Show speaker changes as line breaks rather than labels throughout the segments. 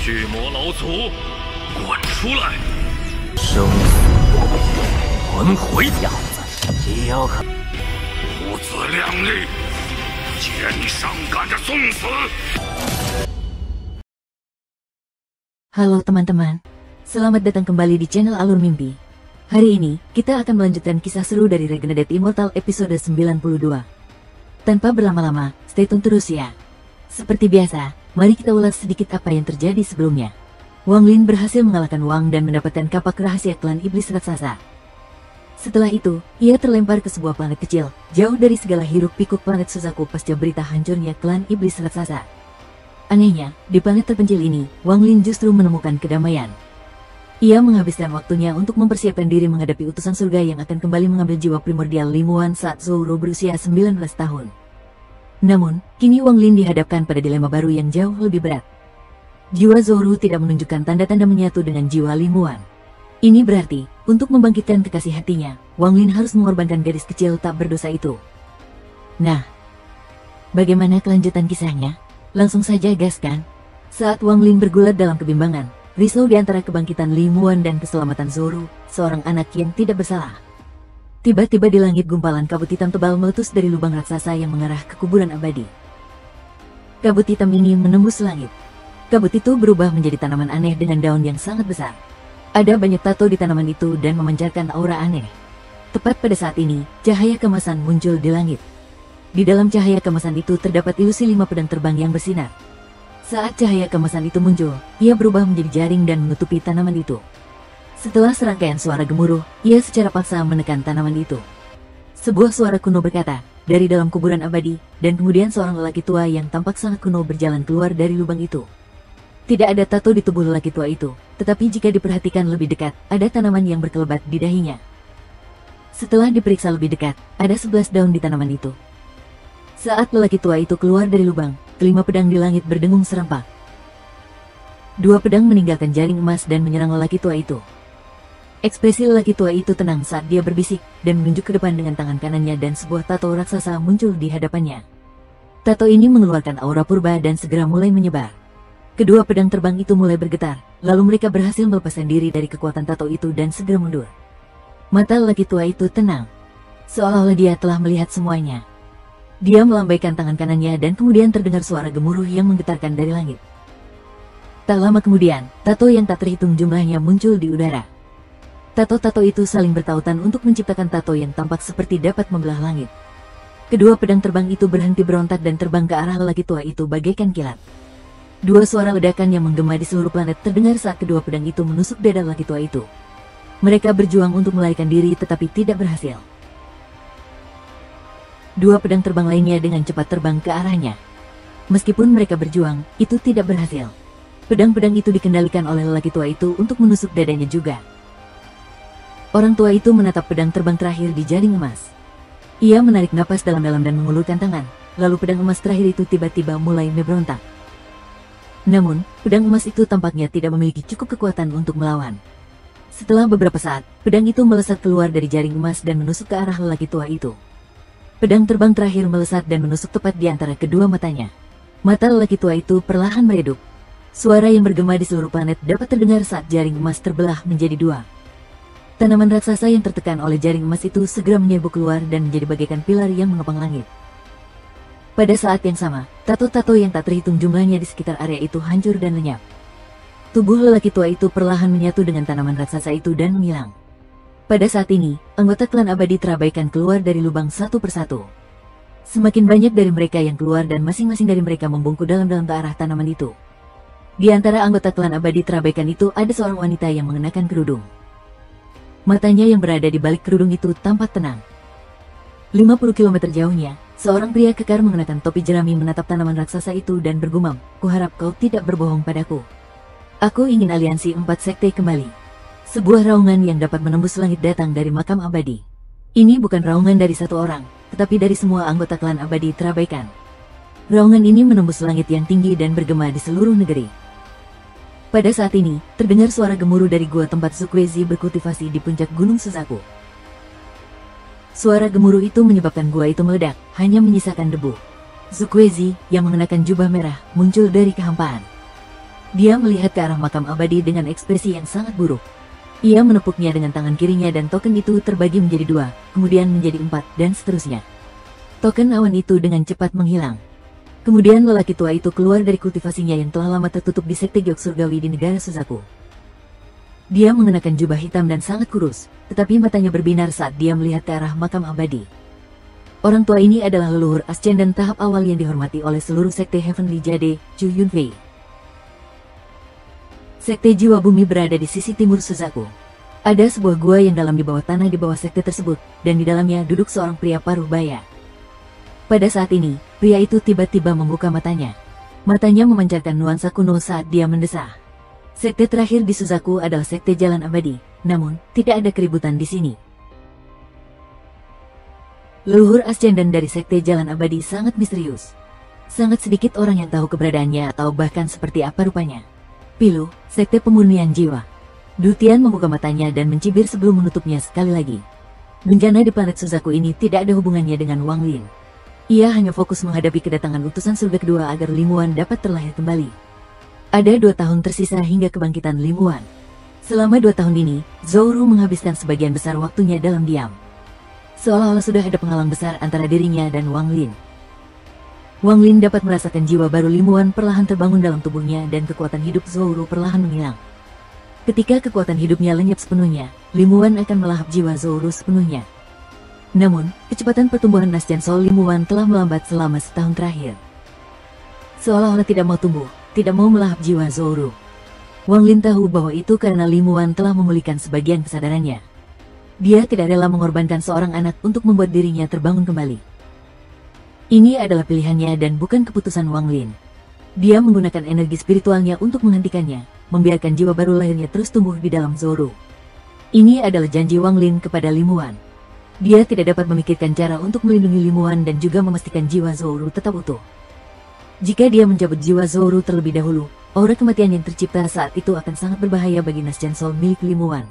血魔老祖，滚出来！
生死轮回样子，也要看。
不自量力！既然你上赶着送死，
Halo teman-teman, selamat datang kembali di channel Alur Mimpi. Hari ini, kita akan melanjutkan kisah seru dari Regenerated Immortal episode 92. Tanpa berlama-lama, stay tune terus ya. Seperti biasa, mari kita ulas sedikit apa yang terjadi sebelumnya. Wang Lin berhasil mengalahkan Wang dan mendapatkan kapak rahasia klan iblis raksasa. Setelah itu, ia terlempar ke sebuah planet kecil, jauh dari segala hiruk pikuk planet Suzaku pasca berita hancurnya klan iblis raksasa. Anehnya, di planet terpencil ini, Wang Lin justru menemukan kedamaian. Ia menghabiskan waktunya untuk mempersiapkan diri menghadapi utusan surga yang akan kembali mengambil jiwa primordial Limuan saat Zoro berusia 19 tahun. Namun, kini Wang Lin dihadapkan pada dilema baru yang jauh lebih berat. Jiwa Zoro tidak menunjukkan tanda-tanda menyatu dengan jiwa Limuan. Ini berarti, untuk membangkitkan kekasih hatinya, Wang Lin harus mengorbankan gadis kecil tak berdosa itu. Nah, bagaimana kelanjutan kisahnya? Langsung saja gaskan. Saat Wang Lin bergulat dalam kebimbangan, risau di antara kebangkitan Limuan dan keselamatan Zoro, seorang anak yang tidak bersalah. Tiba-tiba di langit gumpalan kabut hitam tebal meletus dari lubang raksasa yang mengarah ke kuburan abadi. Kabut hitam ini menembus langit. Kabut itu berubah menjadi tanaman aneh dengan daun yang sangat besar. Ada banyak tato di tanaman itu dan memancarkan aura aneh. Tepat pada saat ini, cahaya kemasan muncul di langit. Di dalam cahaya kemasan itu terdapat ilusi 5 pedang terbang yang bersinar. Saat cahaya kemasan itu muncul, ia berubah menjadi jaring dan menutupi tanaman itu. Setelah serangkaian suara gemuruh, ia secara paksa menekan tanaman itu. Sebuah suara kuno berkata, dari dalam kuburan abadi, dan kemudian seorang lelaki tua yang tampak sangat kuno berjalan keluar dari lubang itu. Tidak ada tato di tubuh lelaki tua itu, tetapi jika diperhatikan lebih dekat, ada tanaman yang berkelebat di dahinya. Setelah diperiksa lebih dekat, ada 11 daun di tanaman itu. Saat lelaki tua itu keluar dari lubang, kelima pedang di langit berdengung serempak. 2 pedang meninggalkan jaring emas dan menyerang lelaki tua itu. Ekspresi lelaki tua itu tenang saat dia berbisik, dan menunjuk ke depan dengan tangan kanannya dan sebuah tato raksasa muncul di hadapannya. Tato ini mengeluarkan aura purba dan segera mulai menyebar. Kedua pedang terbang itu mulai bergetar, lalu mereka berhasil melepaskan diri dari kekuatan tato itu dan segera mundur. Mata lelaki tua itu tenang, seolah-olah dia telah melihat semuanya. Dia melambaikan tangan kanannya dan kemudian terdengar suara gemuruh yang menggetarkan dari langit. Tak lama kemudian, tato yang tak terhitung jumlahnya muncul di udara. Tato-tato itu saling bertautan untuk menciptakan tato yang tampak seperti dapat membelah langit. Kedua pedang terbang itu berhenti berontak dan terbang ke arah lelaki tua itu bagaikan kilat. 2 suara ledakan yang menggema di seluruh planet terdengar saat kedua pedang itu menusuk dada lelaki tua itu. Mereka berjuang untuk melarikan diri tetapi tidak berhasil. 2 pedang terbang lainnya dengan cepat terbang ke arahnya. Meskipun mereka berjuang, itu tidak berhasil. Pedang-pedang itu dikendalikan oleh lelaki tua itu untuk menusuk dadanya juga. Orang tua itu menatap pedang terbang terakhir di jaring emas. Ia menarik napas dalam-dalam dan mengulurkan tangan, lalu pedang emas terakhir itu tiba-tiba mulai memberontak. Namun, pedang emas itu tampaknya tidak memiliki cukup kekuatan untuk melawan. Setelah beberapa saat, pedang itu melesat keluar dari jaring emas dan menusuk ke arah lelaki tua itu. Pedang terbang terakhir melesat dan menusuk tepat di antara kedua matanya. Mata lelaki tua itu perlahan meredup. Suara yang bergema di seluruh planet dapat terdengar saat jaring emas terbelah menjadi 2. Tanaman raksasa yang tertekan oleh jaring emas itu segera menyebuk keluar dan menjadi bagaikan pilar yang mengepang langit. Pada saat yang sama, tato-tato yang tak terhitung jumlahnya di sekitar area itu hancur dan lenyap. Tubuh lelaki tua itu perlahan menyatu dengan tanaman raksasa itu dan menghilang. Pada saat ini, anggota klan abadi terabaikan keluar dari lubang satu persatu. Semakin banyak dari mereka yang keluar dan masing-masing dari mereka membungkuk dalam-dalam ke arah tanaman itu. Di antara anggota klan abadi terabaikan itu ada seorang wanita yang mengenakan kerudung. Matanya yang berada di balik kerudung itu tampak tenang. 50 km jauhnya, seorang pria kekar mengenakan topi jerami menatap tanaman raksasa itu dan bergumam, "Kuharap kau tidak berbohong padaku. Aku ingin aliansi 4 sekte kembali." Sebuah raungan yang dapat menembus langit datang dari makam abadi. Ini bukan raungan dari satu orang, tetapi dari semua anggota klan abadi terabaikan. Raungan ini menembus langit yang tinggi dan bergema di seluruh negeri. Pada saat ini, terdengar suara gemuruh dari gua tempat Zukwezi berkultivasi di puncak Gunung Suzaku. Suara gemuruh itu menyebabkan gua itu meledak, hanya menyisakan debu. Zukwezi, yang mengenakan jubah merah, muncul dari kehampaan. Dia melihat ke arah makam abadi dengan ekspresi yang sangat buruk. Ia menepuknya dengan tangan kirinya dan token itu terbagi menjadi 2, kemudian menjadi 4, dan seterusnya. Token awan itu dengan cepat menghilang. Kemudian lelaki tua itu keluar dari kultivasinya yang telah lama tertutup di sekte Giok Surgawi di negara Suzaku. Dia mengenakan jubah hitam dan sangat kurus, tetapi matanya berbinar saat dia melihat ke arah makam abadi. Orang tua ini adalah leluhur ascendan tahap awal yang dihormati oleh seluruh sekte Heavenly Jade, Chu Yunfei. Sekte Jiwa Bumi berada di sisi timur Suzaku. Ada sebuah gua yang dalam di bawah tanah di bawah sekte tersebut, dan di dalamnya duduk seorang pria paruh baya. Pada saat ini, pria itu tiba-tiba membuka matanya. Matanya memancarkan nuansa kuno saat dia mendesah. Sekte terakhir di Suzaku adalah sekte Jalan Abadi, namun tidak ada keributan di sini. Leluhur ascendan dari sekte Jalan Abadi sangat misterius. Sangat sedikit orang yang tahu keberadaannya atau bahkan seperti apa rupanya. Pilu, sekte pemurnian jiwa. Dutian membuka matanya dan mencibir sebelum menutupnya sekali lagi. Bencana di planet Suzaku ini tidak ada hubungannya dengan Wang Lin. Ia hanya fokus menghadapi kedatangan utusan surga kedua agar Limuan dapat terlahir kembali. Ada 2 tahun tersisa hingga kebangkitan Limuan. Selama 2 tahun ini, Zhou menghabiskan sebagian besar waktunya dalam diam. Seolah-olah sudah ada penghalang besar antara dirinya dan Wang Lin. Wang Lin dapat merasakan jiwa baru Limuan perlahan terbangun dalam tubuhnya dan kekuatan hidup Zhou perlahan menghilang. Ketika kekuatan hidupnya lenyap sepenuhnya, Limuan akan melahap jiwa Zhou sepenuhnya. Namun, kecepatan pertumbuhan Nascian Soul Limuan telah melambat selama setahun terakhir. Seolah-olah tidak mau tumbuh, tidak mau melahap jiwa Zhou. Wang Lin tahu bahwa itu karena Limuan telah memulihkan sebagian kesadarannya. Dia tidak rela mengorbankan seorang anak untuk membuat dirinya terbangun kembali. Ini adalah pilihannya dan bukan keputusan Wang Lin. Dia menggunakan energi spiritualnya untuk menghentikannya, membiarkan jiwa baru lahirnya terus tumbuh di dalam Zhou. Ini adalah janji Wang Lin kepada Limuan. Dia tidak dapat memikirkan cara untuk melindungi Limuan dan juga memastikan jiwa Zhou tetap utuh. Jika dia mencabut jiwa Zhou terlebih dahulu, aura kematian yang tercipta saat itu akan sangat berbahaya bagi Nascian Soul milik Limuan.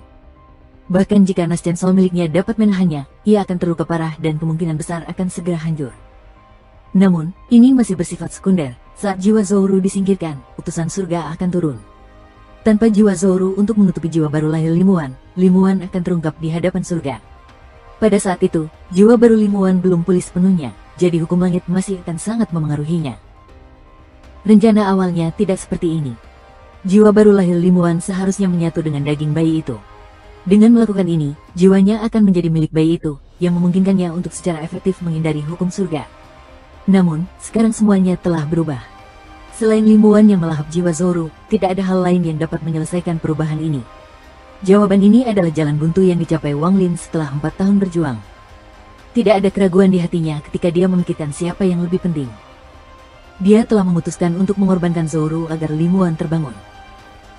Bahkan jika Nascian Soul miliknya dapat menahannya, ia akan terluka parah dan kemungkinan besar akan segera hancur. Namun, ini masih bersifat sekunder. Saat jiwa Zhou disingkirkan, utusan surga akan turun. Tanpa jiwa Zhou untuk menutupi jiwa baru lahir Limuan, Limuan akan terungkap di hadapan surga. Pada saat itu, jiwa baru Limuan belum pulih sepenuhnya, jadi hukum langit masih akan sangat memengaruhinya. Rencana awalnya tidak seperti ini. Jiwa baru lahir Limuan seharusnya menyatu dengan daging bayi itu. Dengan melakukan ini, jiwanya akan menjadi milik bayi itu, yang memungkinkannya untuk secara efektif menghindari hukum surga. Namun, sekarang semuanya telah berubah. Selain Limuan yang melahap jiwa Zhou, tidak ada hal lain yang dapat menyelesaikan perubahan ini. Jawaban ini adalah jalan buntu yang dicapai Wang Lin setelah 4 tahun berjuang. Tidak ada keraguan di hatinya ketika dia memikirkan siapa yang lebih penting. Dia telah memutuskan untuk mengorbankan Zhou agar Limuan terbangun.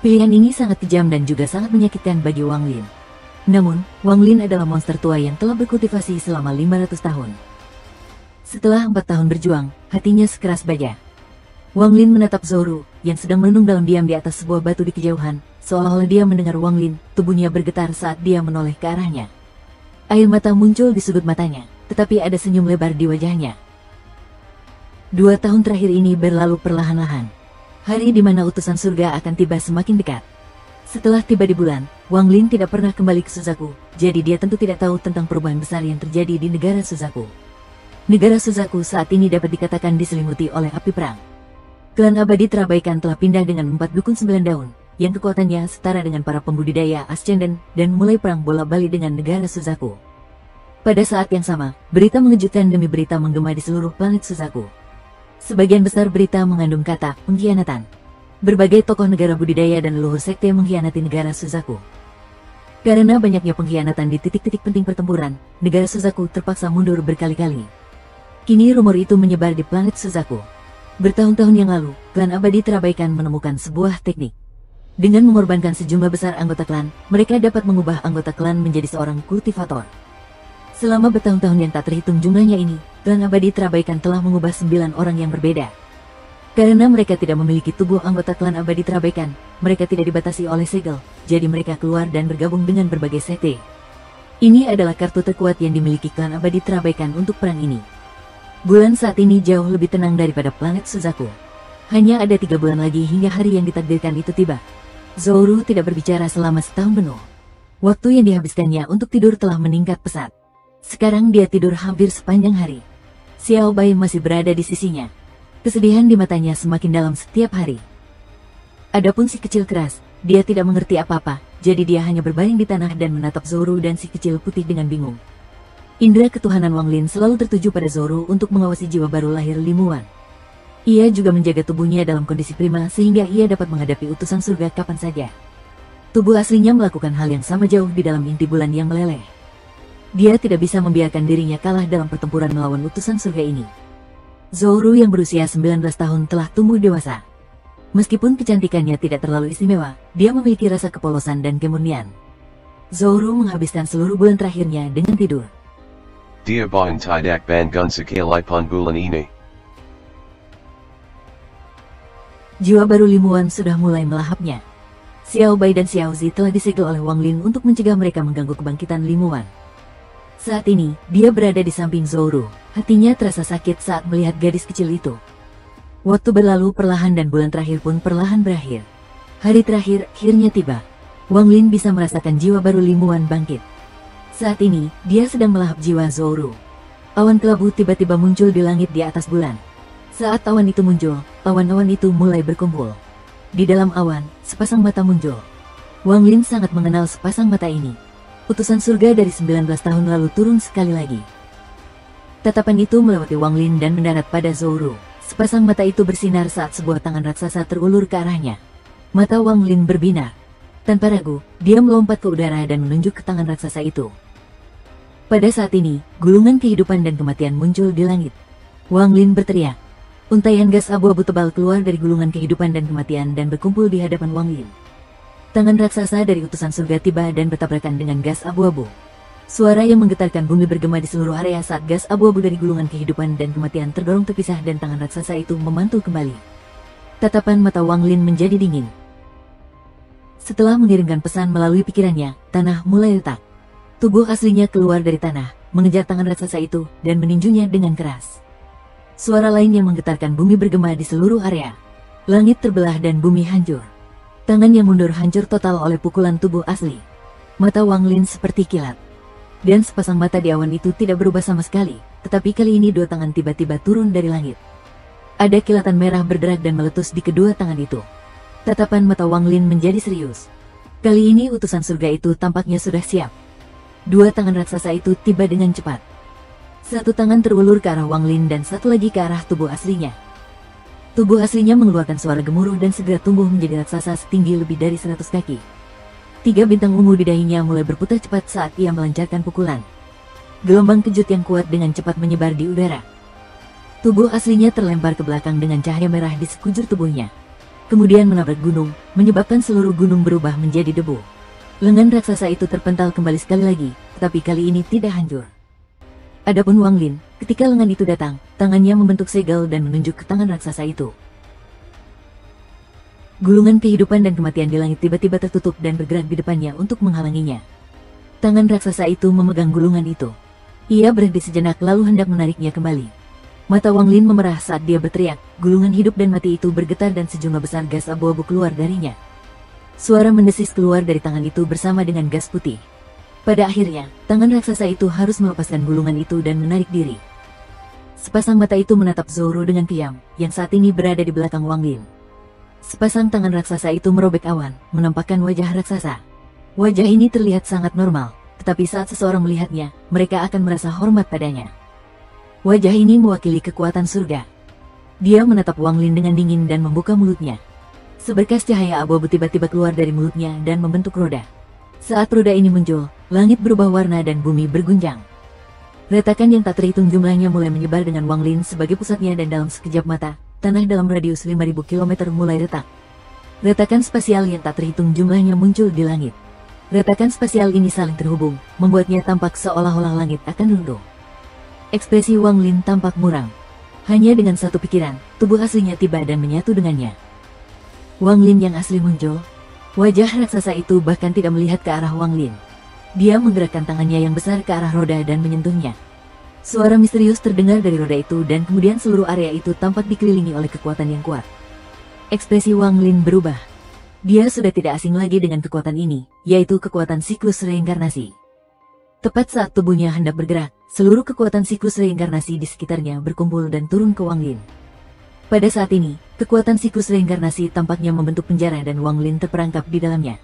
Pilihan ini sangat kejam dan juga sangat menyakitkan bagi Wang Lin. Namun, Wang Lin adalah monster tua yang telah berkultivasi selama 500 tahun. Setelah 4 tahun berjuang, hatinya sekeras baja. Wang Lin menatap Zhou, yang sedang merenung dalam diam di atas sebuah batu di kejauhan, seolah-olah dia mendengar Wang Lin, tubuhnya bergetar saat dia menoleh ke arahnya. Air mata muncul di sudut matanya, tetapi ada senyum lebar di wajahnya. 2 tahun terakhir ini berlalu perlahan-lahan. Hari di mana utusan surga akan tiba semakin dekat. Setelah tiba di bulan, Wang Lin tidak pernah kembali ke Suzaku, jadi dia tentu tidak tahu tentang perubahan besar yang terjadi di negara Suzaku. Negara Suzaku saat ini dapat dikatakan diselimuti oleh api perang. Klan abadi terabaikan telah pindah dengan 4 dukun 9 daun, yang kekuatannya setara dengan para pembudidaya ascendant dan mulai perang bola-balik dengan negara Suzaku. Pada saat yang sama, berita mengejutkan demi berita menggema di seluruh planet Suzaku. Sebagian besar berita mengandung kata pengkhianatan. Berbagai tokoh negara budidaya dan leluhur sekte mengkhianati negara Suzaku. Karena banyaknya pengkhianatan di titik-titik penting pertempuran, negara Suzaku terpaksa mundur berkali-kali. Kini rumor itu menyebar di planet Suzaku. Bertahun-tahun yang lalu, klan abadi terabaikan menemukan sebuah teknik. Dengan mengorbankan sejumlah besar anggota klan, mereka dapat mengubah anggota klan menjadi seorang kultivator. Selama bertahun-tahun yang tak terhitung jumlahnya ini, klan abadi terabaikan telah mengubah 9 orang yang berbeda. Karena mereka tidak memiliki tubuh anggota klan abadi terabaikan, mereka tidak dibatasi oleh segel, jadi mereka keluar dan bergabung dengan berbagai sekte. Ini adalah kartu terkuat yang dimiliki klan abadi terabaikan untuk perang ini. Bulan saat ini jauh lebih tenang daripada planet Suzaku. Hanya ada 3 bulan lagi hingga hari yang ditakdirkan itu tiba. Zhou tidak berbicara selama setahun penuh. Waktu yang dihabiskannya untuk tidur telah meningkat pesat. Sekarang dia tidur hampir sepanjang hari. Xiao Bai masih berada di sisinya. Kesedihan di matanya semakin dalam setiap hari. Adapun si kecil keras, dia tidak mengerti apa-apa, jadi dia hanya berbaring di tanah dan menatap Zhou dan si kecil putih dengan bingung. Indra ketuhanan Wang Lin selalu tertuju pada Zhou untuk mengawasi jiwa baru lahir Limuan. Ia juga menjaga tubuhnya dalam kondisi prima sehingga ia dapat menghadapi utusan surga kapan saja. Tubuh aslinya melakukan hal yang sama jauh di dalam inti bulan yang meleleh. Dia tidak bisa membiarkan dirinya kalah dalam pertempuran melawan utusan surga ini. Zhou yang berusia 19 tahun telah tumbuh dewasa. Meskipun kecantikannya tidak terlalu istimewa, dia memiliki rasa kepolosan dan kemurnian. Zhou menghabiskan seluruh bulan terakhirnya dengan tidur.
Dia bahan tidak bangun sekalipun bulan ini.
Jiwa baru Limuan sudah mulai melahapnya. Xiao Bai dan Xiao Zi telah disegel oleh Wang Lin untuk mencegah mereka mengganggu kebangkitan Limuan. Saat ini, dia berada di samping Zhou. Hatinya terasa sakit saat melihat gadis kecil itu. Waktu berlalu perlahan dan bulan terakhir pun perlahan berakhir. Hari terakhir akhirnya tiba. Wang Lin bisa merasakan jiwa baru Limuan bangkit. Saat ini, dia sedang melahap jiwa Zhou. Awan kelabu tiba-tiba muncul di langit di atas bulan. Saat awan itu muncul, awan-awan itu mulai berkumpul. Di dalam awan, sepasang mata muncul. Wang Lin sangat mengenal sepasang mata ini. Utusan surga dari 19 tahun lalu turun sekali lagi. Tatapan itu melewati Wang Lin dan mendarat pada Zhou. Sepasang mata itu bersinar saat sebuah tangan raksasa terulur ke arahnya. Mata Wang Lin berbinar. Tanpa ragu, dia melompat ke udara dan menunjuk ke tangan raksasa itu. Pada saat ini, gulungan kehidupan dan kematian muncul di langit. Wang Lin berteriak. Untaian gas abu-abu tebal keluar dari gulungan kehidupan dan kematian dan berkumpul di hadapan Wang Lin. Tangan raksasa dari utusan surga tiba dan bertabrakan dengan gas abu-abu. Suara yang menggetarkan bumi bergema di seluruh area saat gas abu-abu dari gulungan kehidupan dan kematian terdorong terpisah dan tangan raksasa itu memantul kembali. Tatapan mata Wang Lin menjadi dingin. Setelah mengirimkan pesan melalui pikirannya, tanah mulai retak. Tubuh aslinya keluar dari tanah, mengejar tangan raksasa itu, dan meninjunya dengan keras. Suara lain yang menggetarkan bumi bergema di seluruh area. Langit terbelah dan bumi hancur. Tangan yang mundur hancur total oleh pukulan tubuh asli. Mata Wang Lin seperti kilat. Dan sepasang mata di awan itu tidak berubah sama sekali, tetapi kali ini 2 tangan tiba-tiba turun dari langit. Ada kilatan merah berderak dan meletus di kedua tangan itu. Tatapan mata Wang Lin menjadi serius. Kali ini utusan surga itu tampaknya sudah siap. 2 tangan raksasa itu tiba dengan cepat. Satu tangan terulur ke arah Wang Lin dan satu lagi ke arah tubuh aslinya. Tubuh aslinya mengeluarkan suara gemuruh dan segera tumbuh menjadi raksasa setinggi lebih dari 100 kaki. 3 bintang ungu di dahinya mulai berputar cepat saat ia melancarkan pukulan. Gelombang kejut yang kuat dengan cepat menyebar di udara. Tubuh aslinya terlempar ke belakang dengan cahaya merah di sekujur tubuhnya. Kemudian menabrak gunung, menyebabkan seluruh gunung berubah menjadi debu. Lengan raksasa itu terpental kembali sekali lagi, tetapi kali ini tidak hancur. Adapun Wang Lin, ketika lengan itu datang, tangannya membentuk segel dan menunjuk ke tangan raksasa itu. Gulungan kehidupan dan kematian di langit tiba-tiba tertutup dan bergerak di depannya untuk menghalanginya. Tangan raksasa itu memegang gulungan itu. Ia berhenti sejenak lalu hendak menariknya kembali. Mata Wang Lin memerah saat dia berteriak, gulungan hidup dan mati itu bergetar dan sejumlah besar gas abu-abu keluar darinya. Suara mendesis keluar dari tangan itu bersama dengan gas putih. Pada akhirnya, tangan raksasa itu harus melepaskan gulungan itu dan menarik diri. Sepasang mata itu menatap Zhou dengan kejam, yang saat ini berada di belakang Wang Lin. Sepasang tangan raksasa itu merobek awan, menampakkan wajah raksasa. Wajah ini terlihat sangat normal, tetapi saat seseorang melihatnya, mereka akan merasa hormat padanya. Wajah ini mewakili kekuatan surga. Dia menatap Wang Lin dengan dingin dan membuka mulutnya. Seberkas cahaya abu-abu tiba-tiba keluar dari mulutnya dan membentuk roda. Saat roda ini muncul, langit berubah warna dan bumi bergunjang. Retakan yang tak terhitung jumlahnya mulai menyebar dengan Wang Lin sebagai pusatnya dan dalam sekejap mata, tanah dalam radius 5.000 km mulai retak. Retakan spasial yang tak terhitung jumlahnya muncul di langit. Retakan spasial ini saling terhubung, membuatnya tampak seolah-olah langit akan runtuh. Ekspresi Wang Lin tampak muram. Hanya dengan satu pikiran, tubuh aslinya tiba dan menyatu dengannya. Wang Lin yang asli muncul. Wajah raksasa itu bahkan tidak melihat ke arah Wang Lin. Dia menggerakkan tangannya yang besar ke arah roda dan menyentuhnya. Suara misterius terdengar dari roda itu dan kemudian seluruh area itu tampak dikelilingi oleh kekuatan yang kuat. Ekspresi Wang Lin berubah. Dia sudah tidak asing lagi dengan kekuatan ini, yaitu kekuatan siklus reinkarnasi. Tepat saat tubuhnya hendak bergerak, seluruh kekuatan siklus reinkarnasi di sekitarnya berkumpul dan turun ke Wang Lin. Pada saat ini, kekuatan siklus reinkarnasi tampaknya membentuk penjara dan Wang Lin terperangkap di dalamnya.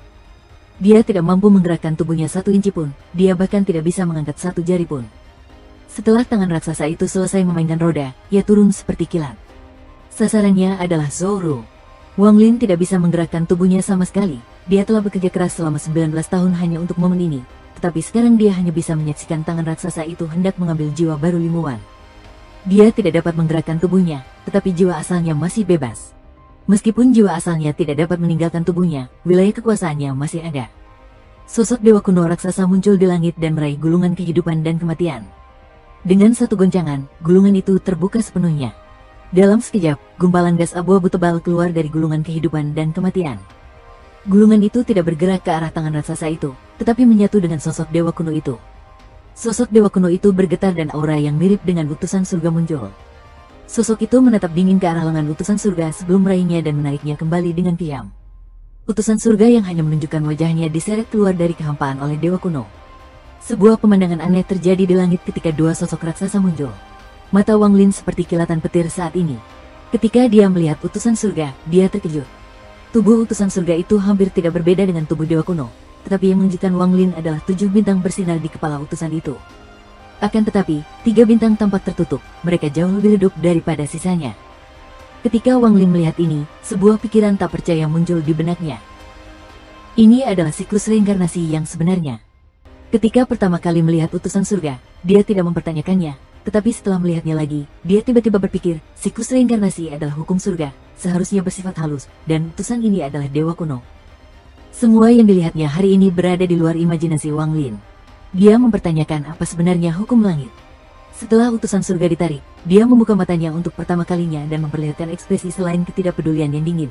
Dia tidak mampu menggerakkan tubuhnya 1 inci pun, dia bahkan tidak bisa mengangkat 1 jari pun. Setelah tangan raksasa itu selesai memainkan roda, ia turun seperti kilat. Sasarannya adalah Zoro. Wang Lin tidak bisa menggerakkan tubuhnya sama sekali. Dia telah bekerja keras selama 19 tahun hanya untuk momen ini, tetapi sekarang dia hanya bisa menyaksikan tangan raksasa itu hendak mengambil jiwa baru Lim Wuan. Dia tidak dapat menggerakkan tubuhnya, tetapi jiwa asalnya masih bebas. Meskipun jiwa asalnya tidak dapat meninggalkan tubuhnya, wilayah kekuasaannya masih ada. Sosok dewa kuno raksasa muncul di langit dan meraih gulungan kehidupan dan kematian. Dengan satu goncangan, gulungan itu terbuka sepenuhnya. Dalam sekejap, gumpalan gas abu-abu tebal keluar dari gulungan kehidupan dan kematian. Gulungan itu tidak bergerak ke arah tangan raksasa itu, tetapi menyatu dengan sosok dewa kuno itu. Sosok dewa kuno itu bergetar dan aura yang mirip dengan utusan surga muncul. Sosok itu menatap dingin ke arah lengan utusan surga sebelum meraihnya dan menariknya kembali dengan diam. Utusan surga yang hanya menunjukkan wajahnya diseret keluar dari kehampaan oleh dewa kuno. Sebuah pemandangan aneh terjadi di langit ketika 2 sosok raksasa muncul. Mata Wang Lin seperti kilatan petir saat ini. Ketika dia melihat utusan surga, dia terkejut. Tubuh utusan surga itu hampir tidak berbeda dengan tubuh dewa kuno, tetapi yang mengejutkan Wang Lin adalah 7 bintang bersinar di kepala utusan itu. Akan tetapi, 3 bintang tampak tertutup, mereka jauh lebih redup daripada sisanya. Ketika Wang Lin melihat ini, sebuah pikiran tak percaya muncul di benaknya. Ini adalah siklus reinkarnasi yang sebenarnya. Ketika pertama kali melihat utusan surga, dia tidak mempertanyakannya, tetapi setelah melihatnya lagi, dia tiba-tiba berpikir, siklus reinkarnasi adalah hukum surga, seharusnya bersifat halus, dan utusan ini adalah dewa kuno. Semua yang dilihatnya hari ini berada di luar imajinasi Wang Lin. Dia mempertanyakan apa sebenarnya hukum langit. Setelah utusan surga ditarik, dia membuka matanya untuk pertama kalinya dan memperlihatkan ekspresi selain ketidakpedulian yang dingin.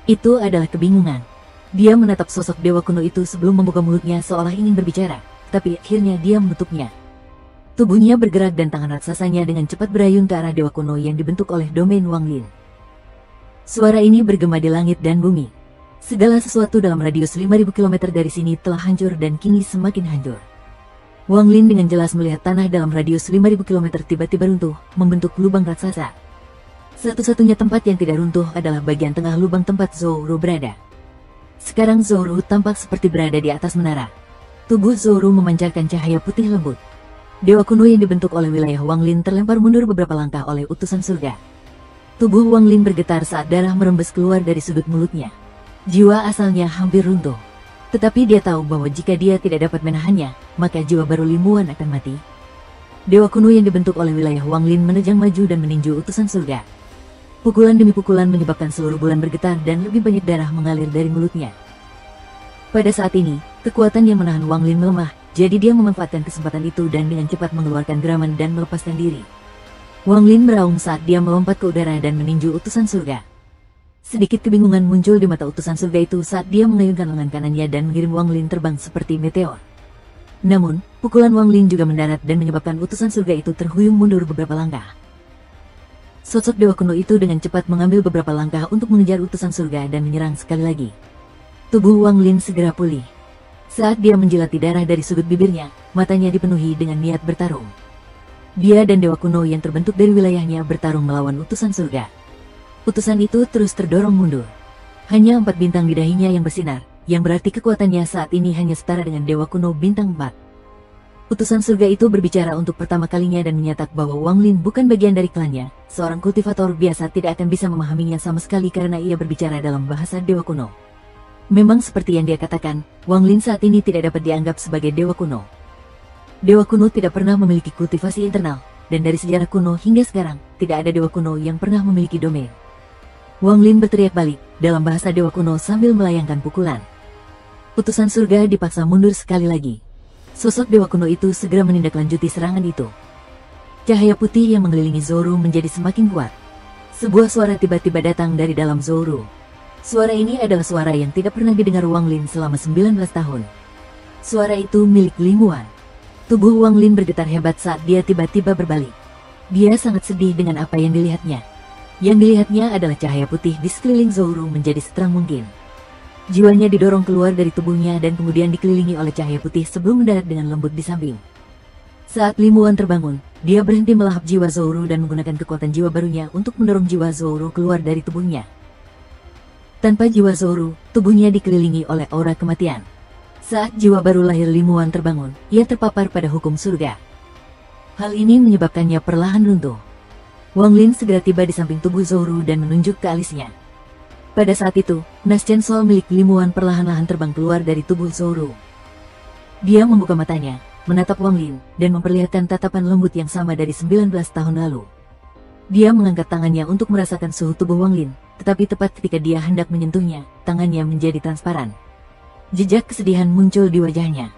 Itu adalah kebingungan. Dia menatap sosok dewa kuno itu sebelum membuka mulutnya seolah ingin berbicara, tapi akhirnya dia menutupnya. Tubuhnya bergerak dan tangan raksasanya dengan cepat berayun ke arah dewa kuno yang dibentuk oleh domain Wang Lin. Suara ini bergema di langit dan bumi. Segala sesuatu dalam radius 5.000 km dari sini telah hancur dan kini semakin hancur. Wang Lin dengan jelas melihat tanah dalam radius 5.000 km tiba-tiba runtuh, membentuk lubang raksasa. Satu-satunya tempat yang tidak runtuh adalah bagian tengah lubang tempat Zoro berada. Sekarang Zoro tampak seperti berada di atas menara. Tubuh Zoro memancarkan cahaya putih lembut. Dewa kuno yang dibentuk oleh wilayah Wang Lin terlempar mundur beberapa langkah oleh utusan surga. Tubuh Wang Lin bergetar saat darah merembes keluar dari sudut mulutnya. Jiwa asalnya hampir runtuh. Tetapi dia tahu bahwa jika dia tidak dapat menahannya, maka jiwa baru Lim Wuan akan mati. Dewa kuno yang dibentuk oleh wilayah Wang Lin menejang maju dan meninju utusan surga. Pukulan demi pukulan menyebabkan seluruh bulan bergetar dan lebih banyak darah mengalir dari mulutnya. Pada saat ini, kekuatan yang menahan Wang Lin melemah, jadi dia memanfaatkan kesempatan itu dan dengan cepat mengeluarkan geraman dan melepaskan diri. Wang Lin meraung saat dia melompat ke udara dan meninju utusan surga. Sedikit kebingungan muncul di mata utusan surga itu saat dia mengayunkan lengan kanannya dan mengirim Wang Lin terbang seperti meteor. Namun, pukulan Wang Lin juga mendarat dan menyebabkan utusan surga itu terhuyung mundur beberapa langkah. Sosok dewa kuno itu dengan cepat mengambil beberapa langkah untuk mengejar utusan surga dan menyerang sekali lagi. Tubuh Wang Lin segera pulih. Saat dia menjilati darah dari sudut bibirnya, matanya dipenuhi dengan niat bertarung. Dia dan dewa kuno yang terbentuk dari wilayahnya bertarung melawan utusan surga. Utusan itu terus terdorong mundur. Hanya 4 bintang di dahinya yang bersinar, yang berarti kekuatannya saat ini hanya setara dengan dewa kuno bintang 4. Utusan surga itu berbicara untuk pertama kalinya dan menyatakan bahwa Wang Lin bukan bagian dari klannya. Seorang kultivator biasa tidak akan bisa memahaminya sama sekali karena ia berbicara dalam bahasa dewa kuno. Memang seperti yang dia katakan, Wang Lin saat ini tidak dapat dianggap sebagai dewa kuno. Dewa kuno tidak pernah memiliki kultivasi internal, dan dari sejarah kuno hingga sekarang, tidak ada dewa kuno yang pernah memiliki domain. Wang Lin berteriak balik, dalam bahasa dewa kuno sambil melayangkan pukulan. Utusan surga dipaksa mundur sekali lagi. Sosok dewa kuno itu segera menindaklanjuti serangan itu. Cahaya putih yang mengelilingi Zoro menjadi semakin kuat. Sebuah suara tiba-tiba datang dari dalam Zoro. Suara ini adalah suara yang tidak pernah didengar Wang Lin selama 19 tahun. Suara itu milik Lim Wuan. Tubuh Wang Lin bergetar hebat saat dia tiba-tiba berbalik. Dia sangat sedih dengan apa yang dilihatnya. Yang dilihatnya adalah cahaya putih di sekeliling Zoro menjadi seterang mungkin. Jiwanya didorong keluar dari tubuhnya dan kemudian dikelilingi oleh cahaya putih sebelum mendarat dengan lembut di samping. Saat Limuan terbangun, dia berhenti melahap jiwa Zoro dan menggunakan kekuatan jiwa barunya untuk mendorong jiwa Zoro keluar dari tubuhnya. Tanpa jiwa Zoro, tubuhnya dikelilingi oleh aura kematian. Saat jiwa baru lahir Limuan terbangun, ia terpapar pada hukum surga. Hal ini menyebabkannya perlahan runtuh. Wang Lin segera tiba di samping tubuh Zoro dan menunjuk ke alisnya. Pada saat itu, Naschen Soul milik Limuan perlahan-lahan terbang keluar dari tubuh Zoro. Dia membuka matanya, menatap Wang Lin, dan memperlihatkan tatapan lembut yang sama dari 19 tahun lalu. Dia mengangkat tangannya untuk merasakan suhu tubuh Wang Lin, tetapi tepat ketika dia hendak menyentuhnya, tangannya menjadi transparan. Jejak kesedihan muncul di wajahnya.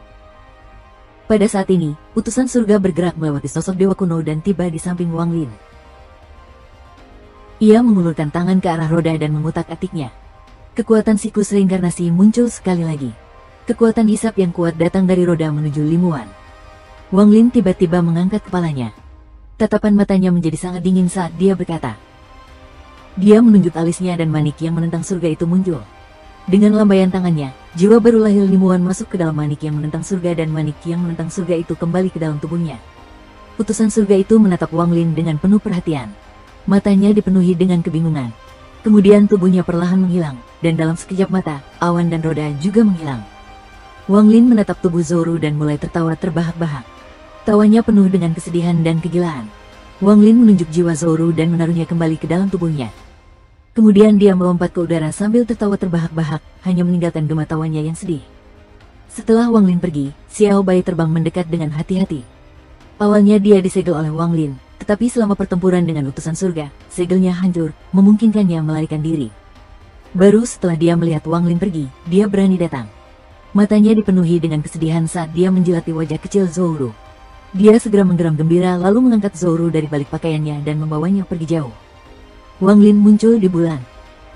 Pada saat ini, utusan surga bergerak melewati sosok dewa kuno dan tiba di samping Wang Lin. Ia mengulurkan tangan ke arah roda dan mengutak-atiknya. Kekuatan siklus reinkarnasi muncul sekali lagi. Kekuatan hisap yang kuat datang dari roda menuju Limuan. Wang Lin tiba-tiba mengangkat kepalanya. Tatapan matanya menjadi sangat dingin saat dia berkata. Dia menunjuk alisnya dan manik yang menentang surga itu muncul. Dengan lambaian tangannya, jiwa baru lahir Limuan masuk ke dalam manik yang menentang surga dan manik yang menentang surga itu kembali ke dalam tubuhnya. Utusan surga itu menatap Wang Lin dengan penuh perhatian. Matanya dipenuhi dengan kebingungan. Kemudian tubuhnya perlahan menghilang, dan dalam sekejap mata, awan dan roda juga menghilang. Wang Lin menatap tubuh Zoro dan mulai tertawa terbahak-bahak. Tawanya penuh dengan kesedihan dan kegilaan. Wang Lin menunjuk jiwa Zoro dan menaruhnya kembali ke dalam tubuhnya. Kemudian dia melompat ke udara sambil tertawa terbahak-bahak, hanya meninggalkan gema tawanya yang sedih. Setelah Wang Lin pergi, Xiao Bai terbang mendekat dengan hati-hati. Awalnya dia disegel oleh Wang Lin, tetapi selama pertempuran dengan utusan surga, segelnya hancur, memungkinkannya melarikan diri. Baru setelah dia melihat Wang Lin pergi, dia berani datang. Matanya dipenuhi dengan kesedihan saat dia menjilati wajah kecil Zoro. Dia segera menggeram gembira lalu mengangkat Zoro dari balik pakaiannya dan membawanya pergi jauh. Wang Lin muncul di bulan.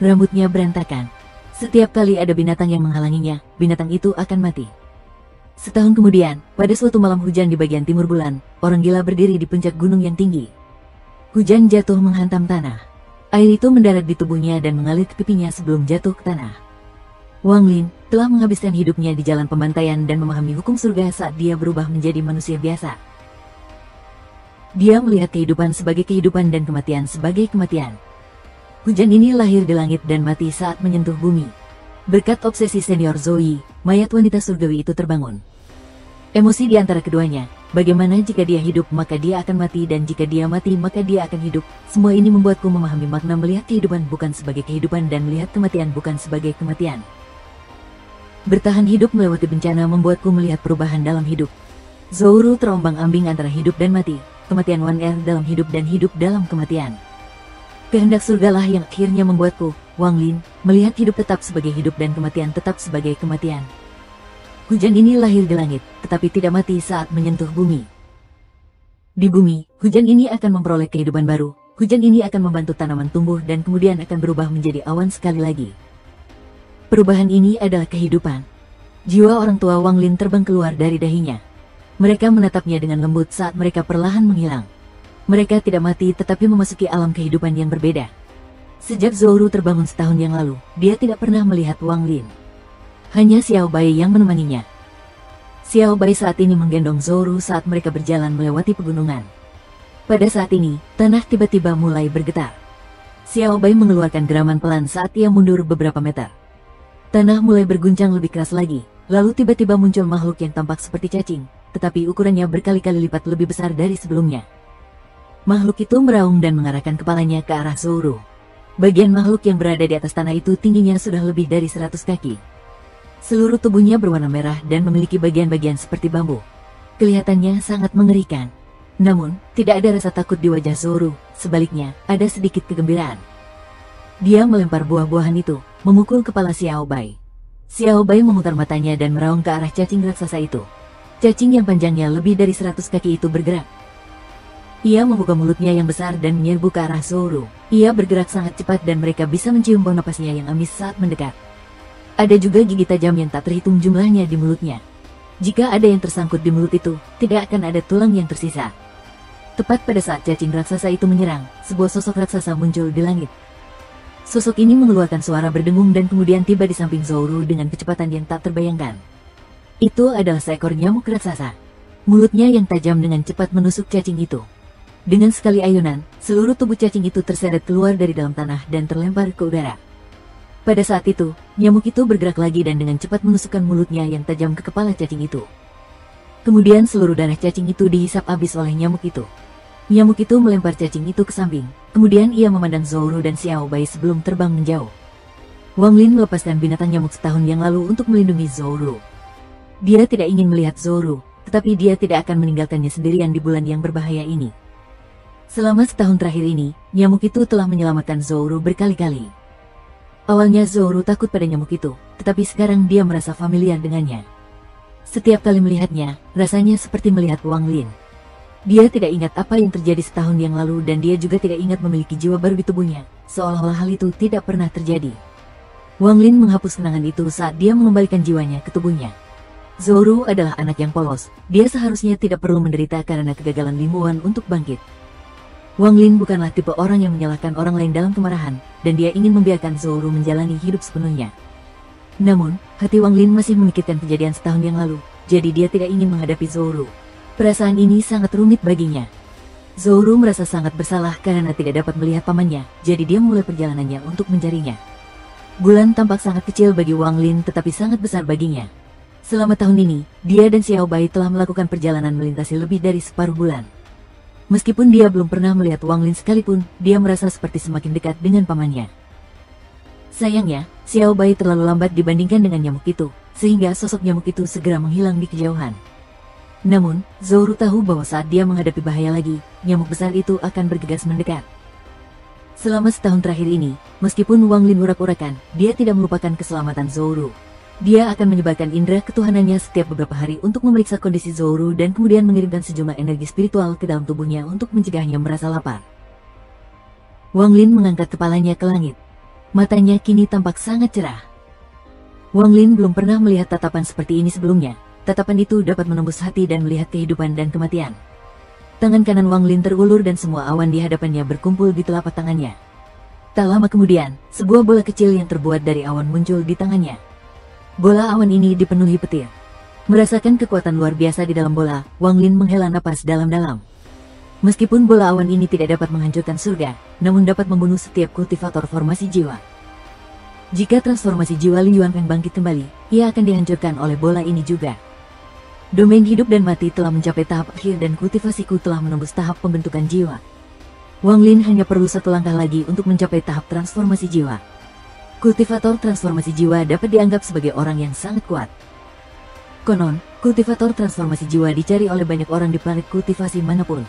Rambutnya berantakan. Setiap kali ada binatang yang menghalanginya, binatang itu akan mati. Setahun kemudian, pada suatu malam hujan di bagian timur bulan, orang gila berdiri di puncak gunung yang tinggi. Hujan jatuh menghantam tanah. Air itu mendarat di tubuhnya dan mengalir ke pipinya sebelum jatuh ke tanah. Wang Lin telah menghabiskan hidupnya di jalan pembantaian dan memahami hukum surga saat dia berubah menjadi manusia biasa. Dia melihat kehidupan sebagai kehidupan dan kematian sebagai kematian. Hujan ini lahir di langit dan mati saat menyentuh bumi. Berkat obsesi senior Zoe, mayat wanita surgawi itu terbangun. Emosi di antara keduanya, bagaimana jika dia hidup maka dia akan mati dan jika dia mati maka dia akan hidup. Semua ini membuatku memahami makna melihat kehidupan bukan sebagai kehidupan dan melihat kematian bukan sebagai kematian. Bertahan hidup melewati bencana membuatku melihat perubahan dalam hidup. Zoro terombang-ambing antara hidup dan mati, kematian One Air dalam hidup dan hidup dalam kematian. Kehendak surgalah yang akhirnya membuatku, Wang Lin, melihat hidup tetap sebagai hidup dan kematian tetap sebagai kematian. Hujan ini lahir di langit, tetapi tidak mati saat menyentuh bumi. Di bumi, hujan ini akan memperoleh kehidupan baru. Hujan ini akan membantu tanaman tumbuh dan kemudian akan berubah menjadi awan sekali lagi. Perubahan ini adalah kehidupan. Jiwa orang tua Wang Lin terbang keluar dari dahinya. Mereka menatapnya dengan lembut saat mereka perlahan menghilang. Mereka tidak mati tetapi memasuki alam kehidupan yang berbeda. Sejak Zoro terbangun setahun yang lalu, dia tidak pernah melihat Wang Lin. Hanya Xiao Bai yang menemaninya. Xiao Bai saat ini menggendong Zoro saat mereka berjalan melewati pegunungan. Pada saat ini, tanah tiba-tiba mulai bergetar. Xiao Bai mengeluarkan geraman pelan saat ia mundur beberapa meter. Tanah mulai berguncang lebih keras lagi, lalu tiba-tiba muncul makhluk yang tampak seperti cacing, tetapi ukurannya berkali-kali lipat lebih besar dari sebelumnya. Makhluk itu meraung dan mengarahkan kepalanya ke arah Zoro. Bagian makhluk yang berada di atas tanah itu tingginya sudah lebih dari 100 kaki. Seluruh tubuhnya berwarna merah dan memiliki bagian-bagian seperti bambu. Kelihatannya sangat mengerikan. Namun, tidak ada rasa takut di wajah Zoro, sebaliknya, ada sedikit kegembiraan. Dia melempar buah-buahan itu, memukul kepala Xiao Bai. Xiao Bai memutar matanya dan meraung ke arah cacing raksasa itu. Cacing yang panjangnya lebih dari 100 kaki itu bergerak. Ia membuka mulutnya yang besar dan menyerbu ke arah Zoro. Ia bergerak sangat cepat dan mereka bisa mencium bau napasnya yang amis saat mendekat. Ada juga gigi tajam yang tak terhitung jumlahnya di mulutnya. Jika ada yang tersangkut di mulut itu, tidak akan ada tulang yang tersisa. Tepat pada saat cacing raksasa itu menyerang, sebuah sosok raksasa muncul di langit. Sosok ini mengeluarkan suara berdengung dan kemudian tiba di samping Zoro dengan kecepatan yang tak terbayangkan. Itu adalah seekor nyamuk raksasa. Mulutnya yang tajam dengan cepat menusuk cacing itu. Dengan sekali ayunan, seluruh tubuh cacing itu terseret keluar dari dalam tanah dan terlempar ke udara. Pada saat itu, nyamuk itu bergerak lagi dan dengan cepat menusukkan mulutnya yang tajam ke kepala cacing itu. Kemudian seluruh darah cacing itu dihisap habis oleh nyamuk itu. Nyamuk itu melempar cacing itu ke samping, kemudian ia memandang Zoro dan Xiao Bai sebelum terbang menjauh. Wang Lin melepaskan binatang nyamuk setahun yang lalu untuk melindungi Zoro. Dia tidak ingin melihat Zoro, tetapi dia tidak akan meninggalkannya sendirian di bulan yang berbahaya ini. Selama setahun terakhir ini, nyamuk itu telah menyelamatkan Zoro berkali-kali. Awalnya Zoro takut pada nyamuk itu, tetapi sekarang dia merasa familiar dengannya. Setiap kali melihatnya, rasanya seperti melihat Wang Lin. Dia tidak ingat apa yang terjadi setahun yang lalu dan dia juga tidak ingat memiliki jiwa baru di tubuhnya, seolah-olah hal itu tidak pernah terjadi. Wang Lin menghapus kenangan itu saat dia mengembalikan jiwanya ke tubuhnya. Zoro adalah anak yang polos, dia seharusnya tidak perlu menderita karena kegagalan Lin Wuan untuk bangkit. Wang Lin bukanlah tipe orang yang menyalahkan orang lain dalam kemarahan, dan dia ingin membiarkan Zoro menjalani hidup sepenuhnya. Namun, hati Wang Lin masih memikirkan kejadian setahun yang lalu, jadi dia tidak ingin menghadapi Zoro. Perasaan ini sangat rumit baginya. Zoro merasa sangat bersalah karena tidak dapat melihat pamannya, jadi dia mulai perjalanannya untuk mencarinya. Bulan tampak sangat kecil bagi Wang Lin tetapi sangat besar baginya. Selama tahun ini, dia dan Xiao Bai telah melakukan perjalanan melintasi lebih dari separuh bulan. Meskipun dia belum pernah melihat Wang Lin sekalipun, dia merasa seperti semakin dekat dengan pamannya. Sayangnya, Xiao Bai terlalu lambat dibandingkan dengan nyamuk itu, sehingga sosok nyamuk itu segera menghilang di kejauhan. Namun, Zoro tahu bahwa saat dia menghadapi bahaya lagi, nyamuk besar itu akan bergegas mendekat. Selama setahun terakhir ini, meskipun Wang Lin urak-urakan, dia tidak melupakan keselamatan Zoro. Dia akan menyebarkan indera ketuhanannya setiap beberapa hari untuk memeriksa kondisi Zoro dan kemudian mengirimkan sejumlah energi spiritual ke dalam tubuhnya untuk mencegahnya merasa lapar. Wang Lin mengangkat kepalanya ke langit. Matanya kini tampak sangat cerah. Wang Lin belum pernah melihat tatapan seperti ini sebelumnya. Tatapan itu dapat menembus hati dan melihat kehidupan dan kematian. Tangan kanan Wang Lin terulur dan semua awan di hadapannya berkumpul di telapak tangannya. Tak lama kemudian, sebuah bola kecil yang terbuat dari awan muncul di tangannya. Bola awan ini dipenuhi petir. Merasakan kekuatan luar biasa di dalam bola, Wang Lin menghela napas dalam-dalam. Meskipun bola awan ini tidak dapat menghancurkan surga, namun dapat membunuh setiap kultivator formasi jiwa. Jika transformasi jiwa Lin Yuanfeng bangkit kembali, ia akan dihancurkan oleh bola ini juga. Domain hidup dan mati telah mencapai tahap akhir dan kultivasiku telah menembus tahap pembentukan jiwa. Wang Lin hanya perlu satu langkah lagi untuk mencapai tahap transformasi jiwa. Kultivator transformasi jiwa dapat dianggap sebagai orang yang sangat kuat. Konon, kultivator transformasi jiwa dicari oleh banyak orang di planet kultivasi manapun.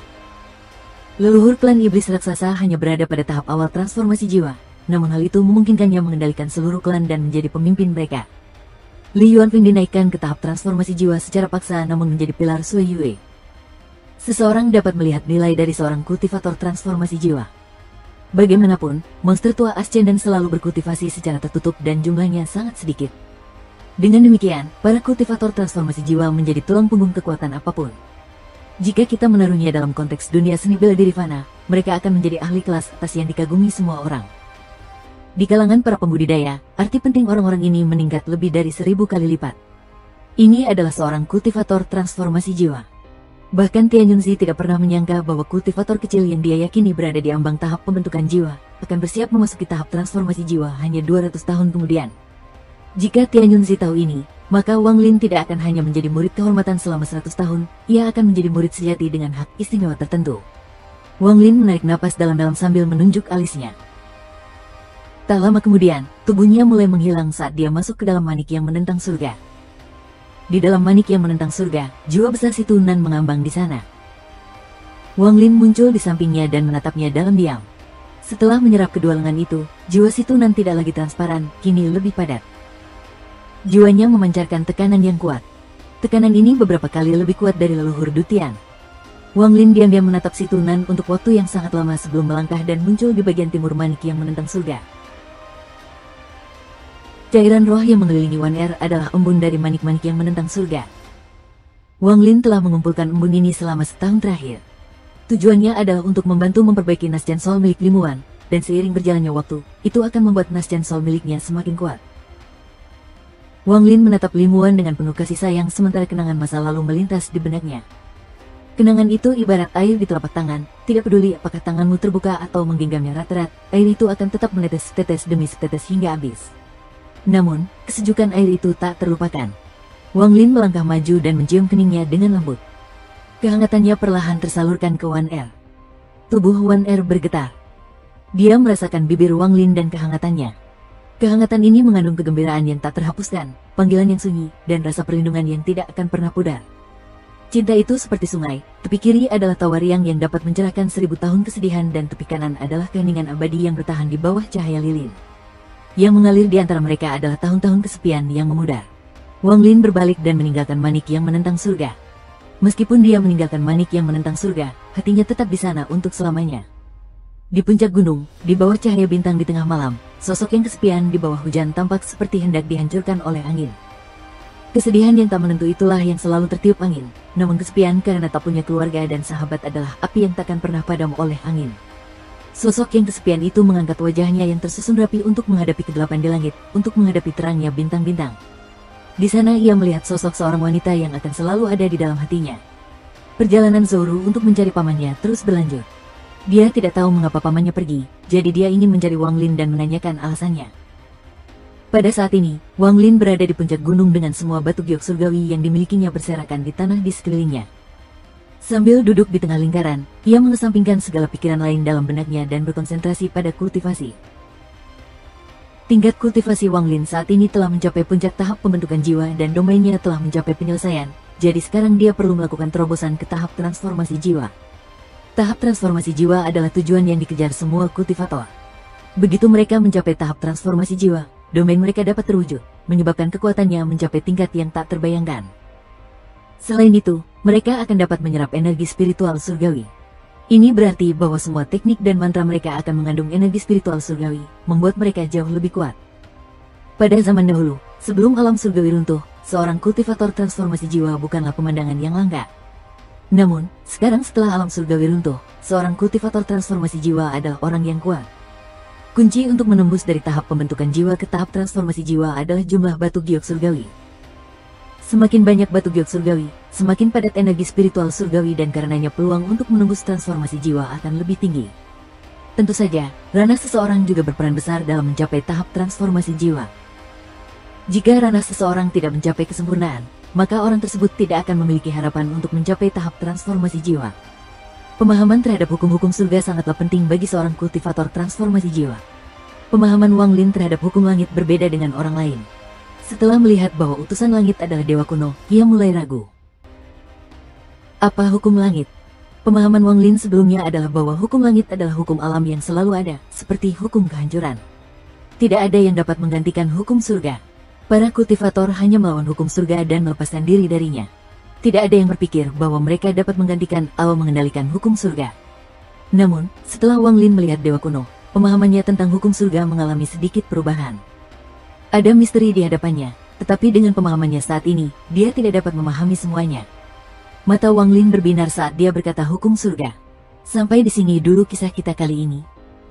Leluhur klan iblis raksasa hanya berada pada tahap awal transformasi jiwa, namun hal itu memungkinkannya mengendalikan seluruh klan dan menjadi pemimpin mereka. Li Yuanfeng dinaikkan ke tahap transformasi jiwa secara paksa namun menjadi pilar Sui Yue. Seseorang dapat melihat nilai dari seorang kultivator transformasi jiwa. Bagaimanapun, monster tua ascendan selalu berkultivasi secara tertutup dan jumlahnya sangat sedikit. Dengan demikian, para kultivator transformasi jiwa menjadi tulang punggung kekuatan apapun. Jika kita menaruhnya dalam konteks dunia seni bela diri fana, mereka akan menjadi ahli kelas atas yang dikagumi semua orang. Di kalangan para pembudidaya, arti penting orang-orang ini meningkat lebih dari 1000 kali lipat. Ini adalah seorang kultivator transformasi jiwa. Bahkan Tian Yunzi tidak pernah menyangka bahwa kultivator kecil yang dia yakini berada di ambang tahap pembentukan jiwa, akan bersiap memasuki tahap transformasi jiwa hanya 200 tahun kemudian. Jika Tian Yunzi tahu ini, maka Wang Lin tidak akan hanya menjadi murid kehormatan selama 100 tahun, ia akan menjadi murid sejati dengan hak istimewa tertentu. Wang Lin menarik napas dalam-dalam sambil menunjuk alisnya. Tak lama kemudian, tubuhnya mulai menghilang saat dia masuk ke dalam manik yang menentang surga. Di dalam manik yang menentang surga, jiwa besar si Tunan mengambang di sana. Wang Lin muncul di sampingnya dan menatapnya dalam diam. Setelah menyerap kedua lengan itu, jiwa si Tunan tidak lagi transparan, kini lebih padat. Jiwanya memancarkan tekanan yang kuat. Tekanan ini beberapa kali lebih kuat dari leluhur Dutian. Wang Lin diam-diam menatap si Tunan untuk waktu yang sangat lama sebelum melangkah dan muncul di bagian timur manik yang menentang surga. Cairan roh yang mengelilingi Wan Er adalah embun dari manik-manik yang menentang surga. Wang Lin telah mengumpulkan embun ini selama setahun terakhir. Tujuannya adalah untuk membantu memperbaiki Nascian Soul milik Limuan, dan seiring berjalannya waktu, itu akan membuat Nascian Soul miliknya semakin kuat. Wang Lin menatap Limuan dengan penuh kasih sayang sementara kenangan masa lalu melintas di benaknya. Kenangan itu ibarat air di telapak tangan, tidak peduli apakah tanganmu terbuka atau menggenggamnya erat-erat, air itu akan tetap menetes setetes demi setetes hingga habis. Namun, kesejukan air itu tak terlupakan. Wang Lin melangkah maju dan mencium keningnya dengan lembut. Kehangatannya perlahan tersalurkan ke Wan Er. Tubuh Wan Er bergetar. Dia merasakan bibir Wang Lin dan kehangatannya. Kehangatan ini mengandung kegembiraan yang tak terhapuskan, panggilan yang sunyi, dan rasa perlindungan yang tidak akan pernah pudar. Cinta itu seperti sungai, tepi kiri adalah tawariang yang dapat mencerahkan 1000 tahun kesedihan dan tepi kanan adalah keheningan abadi yang bertahan di bawah cahaya lilin. Yang mengalir di antara mereka adalah tahun-tahun kesepian yang memudar. Wang Lin berbalik dan meninggalkan Manik yang menentang surga. Meskipun dia meninggalkan Manik yang menentang surga, hatinya tetap di sana untuk selamanya. Di puncak gunung, di bawah cahaya bintang di tengah malam, sosok yang kesepian di bawah hujan tampak seperti hendak dihancurkan oleh angin. Kesedihan yang tak menentu itulah yang selalu tertiup angin, namun kesepian karena tak punya keluarga dan sahabat adalah api yang takkan pernah padam oleh angin. Sosok yang kesepian itu mengangkat wajahnya yang tersusun rapi untuk menghadapi kegelapan di langit, untuk menghadapi terangnya bintang-bintang. Di sana ia melihat sosok seorang wanita yang akan selalu ada di dalam hatinya. Perjalanan Zoru untuk mencari pamannya terus berlanjut. Dia tidak tahu mengapa pamannya pergi, jadi dia ingin mencari Wang Lin dan menanyakan alasannya. Pada saat ini, Wang Lin berada di puncak gunung dengan semua batu giok surgawi yang dimilikinya berserakan di tanah di sekelilingnya. Sambil duduk di tengah lingkaran, ia mengesampingkan segala pikiran lain dalam benaknya dan berkonsentrasi pada kultivasi. Tingkat kultivasi Wang Lin saat ini telah mencapai puncak tahap pembentukan jiwa dan domainnya telah mencapai penyelesaian, jadi sekarang dia perlu melakukan terobosan ke tahap transformasi jiwa. Tahap transformasi jiwa adalah tujuan yang dikejar semua kultivator. Begitu mereka mencapai tahap transformasi jiwa, domain mereka dapat terwujud, menyebabkan kekuatannya mencapai tingkat yang tak terbayangkan. Selain itu, mereka akan dapat menyerap energi spiritual surgawi. Ini berarti bahwa semua teknik dan mantra mereka akan mengandung energi spiritual surgawi, membuat mereka jauh lebih kuat. Pada zaman dahulu, sebelum alam surgawi runtuh, seorang kultivator transformasi jiwa bukanlah pemandangan yang langka. Namun, sekarang setelah alam surgawi runtuh, seorang kultivator transformasi jiwa adalah orang yang kuat. Kunci untuk menembus dari tahap pembentukan jiwa ke tahap transformasi jiwa adalah jumlah batu giok surgawi. Semakin banyak batu giok surgawi, semakin padat energi spiritual surgawi dan karenanya peluang untuk menembus transformasi jiwa akan lebih tinggi. Tentu saja, ranah seseorang juga berperan besar dalam mencapai tahap transformasi jiwa. Jika ranah seseorang tidak mencapai kesempurnaan, maka orang tersebut tidak akan memiliki harapan untuk mencapai tahap transformasi jiwa. Pemahaman terhadap hukum-hukum surga sangatlah penting bagi seorang kultivator transformasi jiwa. Pemahaman Wang Lin terhadap hukum langit berbeda dengan orang lain. Setelah melihat bahwa utusan langit adalah dewa kuno, ia mulai ragu. Apa hukum langit? Pemahaman Wang Lin sebelumnya adalah bahwa hukum langit adalah hukum alam yang selalu ada, seperti hukum kehancuran. Tidak ada yang dapat menggantikan hukum surga. Para kultivator hanya melawan hukum surga dan melepaskan diri darinya. Tidak ada yang berpikir bahwa mereka dapat menggantikan atau mengendalikan hukum surga. Namun, setelah Wang Lin melihat dewa kuno, pemahamannya tentang hukum surga mengalami sedikit perubahan. Ada misteri di hadapannya, tetapi dengan pemahamannya saat ini, dia tidak dapat memahami semuanya. Mata Wang Lin berbinar saat dia berkata hukum surga. Sampai di sini dulu kisah kita kali ini.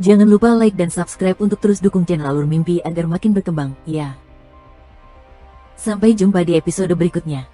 Jangan lupa like dan subscribe untuk terus dukung channel Alur Mimpi agar makin berkembang, ya. Sampai jumpa di episode berikutnya.